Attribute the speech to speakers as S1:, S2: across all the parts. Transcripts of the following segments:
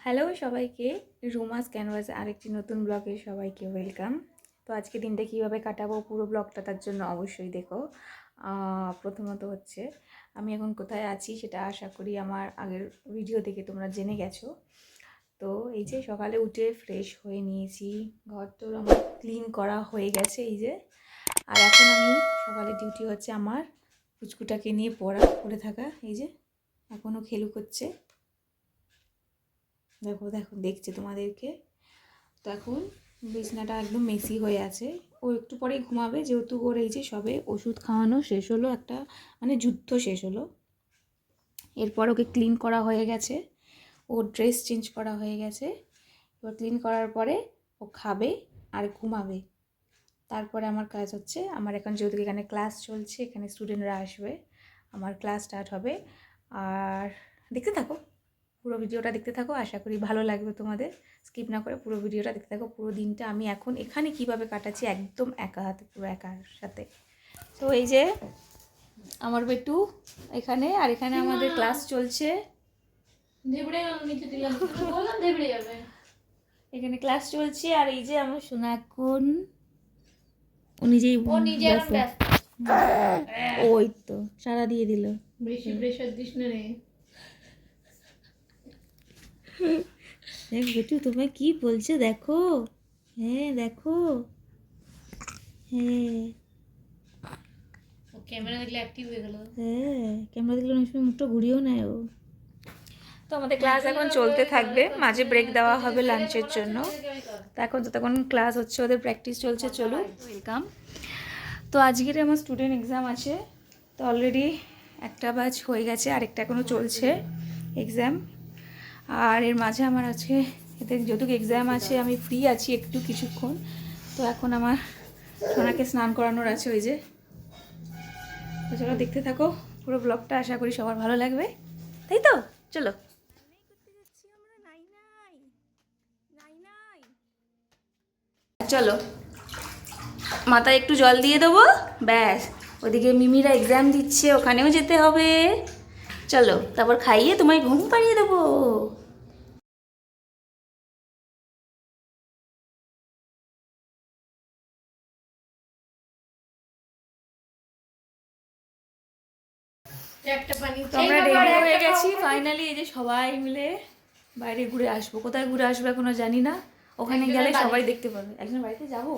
S1: Hello সবাইকে, রুমাস canvas আরেকটি নতুন ব্লগে সবাইকে ওয়েলকাম। তো আজকে দিনটা কীভাবে কাটাবো পুরো ব্লগটা তার জন্য অবশ্যই দেখো। প্রথমত হচ্ছে আমি এখন কোথায় আছি সেটা আশা করি আমার আগের ভিডিও থেকে তোমরা জেনে গেছো। তো এই যে সকালে উঠে ফ্রেশ হয়ে নিয়েছি, ঘর তোর আমার ক্লিন করা হয়ে গেছে এই যে। আর এখন আমি সকালে ডিউটি হচ্ছে আমার পুচকুটাকে নিয়ে পড়ে থাকা, এই যে এখনও খেলু করছে, দেখো দেখো দেখছে তোমাদেরকে। তো এখন বিছনাটা একদম মেসি হয়ে আছে, ও একটু পরেই ঘুমাবে, যেহেতু ওর এই যে সবে ওষুধ খাওয়ানো শেষ হলো, একটা মানে যুদ্ধ শেষ হলো। এরপর ওকে ক্লিন করা হয়ে গেছে, ওর ড্রেস চেঞ্জ করা হয়ে গেছে। এবার ক্লিন করার পরে ও খাবে আর ঘুমাবে। তারপরে আমার কাজ হচ্ছে, আমার এখন যেহেতু এখানে ক্লাস চলছে, এখানে স্টুডেন্টরা আসবে, আমার ক্লাস স্টার্ট হবে। আর দেখতে থাকো, পুরো ভিডিওটা দেখতে থাকো, আশা করি ভালো লাগবে তোমাদের। স্কিপ না করে পুরো ভিডিওটা দেখতে থাকো। পুরো দিনটা আমি এখন এখানে কিভাবে কাটাচ্ছি একদম একা হাতে, পুরো একার সাথে। তো এই যে আমার বেটু এখানে, আর এখানে আমাদের ক্লাস চলছে, এখানে ক্লাস চলছে। আর এই যে আমার সোনা এখন ও নিজেই ওই তো সারা দিয়ে দিল। বেশি প্রেশার দিস না রে। দেখ বেটু তোমায় কি বলছে দেখো, হ্যাঁ দেখো, হ্যাঁ ক্যামেরা দেখলে অ্যাক্টিভ হয়ে গেল, হ্যাঁ ক্যামেরা দেখলে অনেক সময় মুখটা ঘুরিয়েও নেয় ও। তো আমাদের ক্লাস এখন চলতে থাকবে, মাঝে ব্রেক দেওয়া হবে লাঞ্চের জন্য। তো এখন যতক্ষণ ক্লাস হচ্ছে ওদের প্র্যাকটিস চলছে, চলুক। ওয়েলকাম। তো আজকের আমার স্টুডেন্ট এক্সাম আছে, তো অলরেডি একটা ব্যাচ হয়ে গেছে, আরেকটা এখনও চলছে এক্সাম। আর এর মাঝে আমার আছে এদের যেহেতু এক্সাম আছে, আমি ফ্রি আছি একটু কিছুক্ষণ। তো এখন আমার সোনাকে স্নান করানোর আছে ওই যে। তো চলো দেখতে থাকো পুরো ব্লগটা, আশা করি সবার ভালো লাগবে, তাই তো চলো। চলো মাথায় একটু জল দিয়ে দেবো, ব্যাস। ওদিকে মিমিরা এক্সাম দিচ্ছে, ওখানেও যেতে হবে। চলো তারপর খাইয়ে তোমায় ঘুম পাড়িয়ে দেবো। আমরা রেডি হয়ে গেছি ফাইনালি, এই যে সবাই মিলে বাইরে ঘুরে আসবো। কোথায় ঘুরে আসবো এখনো জানি না, ওখানে গেলে সবাই দেখতে পাবে। একজন বাড়িতে যাবো,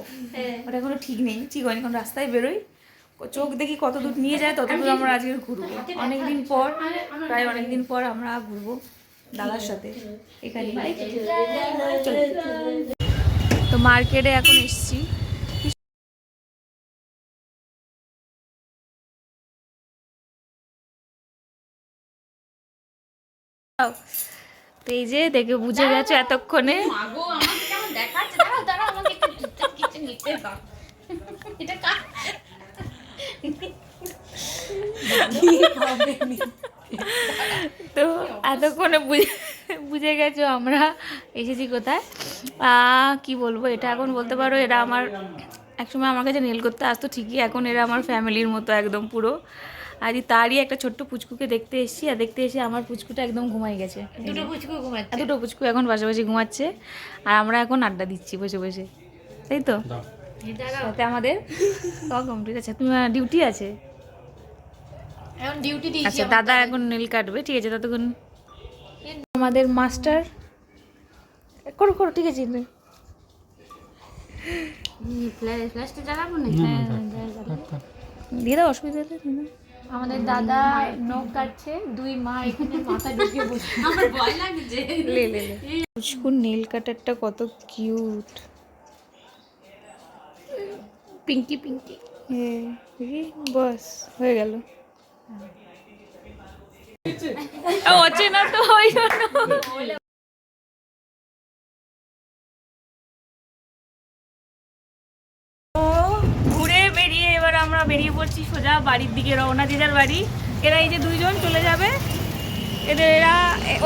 S1: ওটা এখনো ঠিক নেই, ঠিক হয়নি, এখন রাস্তায় বেরোই, চোখ দেখি কত দূর নিয়ে যায় তত দূর আমরা আজকে ঘুরবো। অনেকদিন পর, প্রায় অনেকদিন পর আমরা ঘুরবো দাদার সাথে এখানে। তো মার্কেটে এখন এসছি। তো এই যে দেখে বুঝে গেছো এতক্ষণে, তো এতক্ষণে বুঝে গেছো আমরা এসেছি কোথায়। কি বলবো, এটা এখন বলতে পারো এরা আমার একসময় আমার কাছে নেল করতে আসতো ঠিকই, এখন এরা আমার ফ্যামিলির মতো একদম পুরো। আর তারই একটা ছোট্ট পুচকুকে দেখতে এসেছি, আর দেখতে এসে আমার পুচকুটা একদম ঘুমাই গেছে। দুটো পুচকু এখন পাশাপাশি ঘুমাচ্ছে, আর আমরা এখন আড্ডা দিচ্ছি বসে বসে, তাই তো। সাথে আমাদের কমপ্লিট আছে, তুমি ডিউটি আছে এখন, ডিউটি দিয়েছি। আচ্ছা দাদা এখন নীল কাটবে, ঠিক আছে ততক্ষণ আমাদের মাস্টার করো করো, ঠিক আছে। দিয়ে দাও, অসুবিধা নেই। আমাদের দাদা নখ কাটছে, দুই মা এখানে মাথা ঢুকে বসে, আমার ভয় লাগছে। লে লে লে, পুচকুর নেল কাটারটা কত কিউট, পিঙ্কি পিঙ্কি। বাস হয়ে গেল, অচেনা তো ওই জন্য। ঘুরে বেরিয়ে এবার আমরা বেরিয়ে পড়ছি সোজা বাড়ির দিকে, রওনা যে যার বাড়ি। এরা এই যে দুইজন চলে যাবে, এরা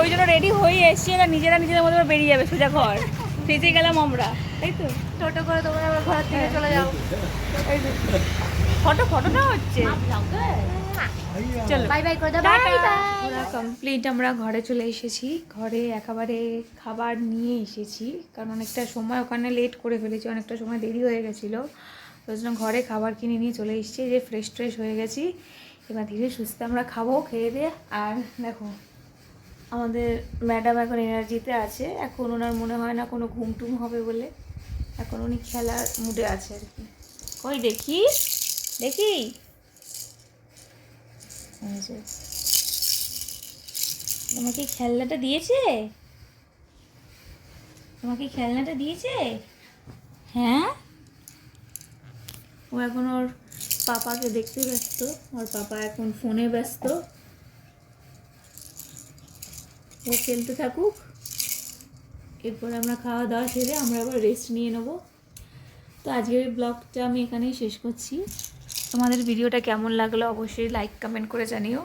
S1: ওই জন্য রেডি হয়ে এসছে, এরা নিজেদের মধ্যে বেরিয়ে যাবে সোজা ঘর। ফেঁসে গেলাম আমরা, তাই তো। টোটো করে তোমরা আবার ঘর থেকে চলে যাও। ফটোটা হচ্ছে। চলো
S2: বাই বাই করে দাও, বাই বাই।
S1: পুরো কমপ্লিট, আমরা ঘরে চলে এসেছি। ঘরে একেবারে খাবার নিয়ে এসেছি, কারণ অনেকটা সময় ওখানে লেট করে ফেলেছি, অনেকটা সময় দেরি হয়ে গেছিলো। ওই জন্য ঘরে খাবার কিনে নিয়ে চলে এসেছি। যে ফ্রেশ হয়ে গেছি, এবার ধীরে সুস্থে আমরা খাবো, খেয়ে দিয়ে। আর দেখো আমাদের ম্যাডাম এখন এনার্জিতে আছে, এখন ওনার মনে হয় না কোনো ঘুম টুম হবে বলে, এখন উনি খেলার মুডে আছে আর কি। কই দেখি দেখি, তোমাকে খেলনাটা দিয়েছে? তোমাকে খেলনাটা দিয়েছে? হ্যাঁ, ও এখন ওর পাপাকে দেখতে ব্যস্ত, ওর পাপা এখন ফোনে ব্যস্ত। ও খেলতে থাকুক, এরপর আমরা খাওয়া দাওয়া সেরে আমরা আবার রেস্ট নিয়ে নেবো। তো আজকের ব্লগটা আমি এখানেই শেষ করছি। তোমাদের ভিডিওটা কেমন লাগলো অবশ্যই লাইক কমেন্ট করে জানিও।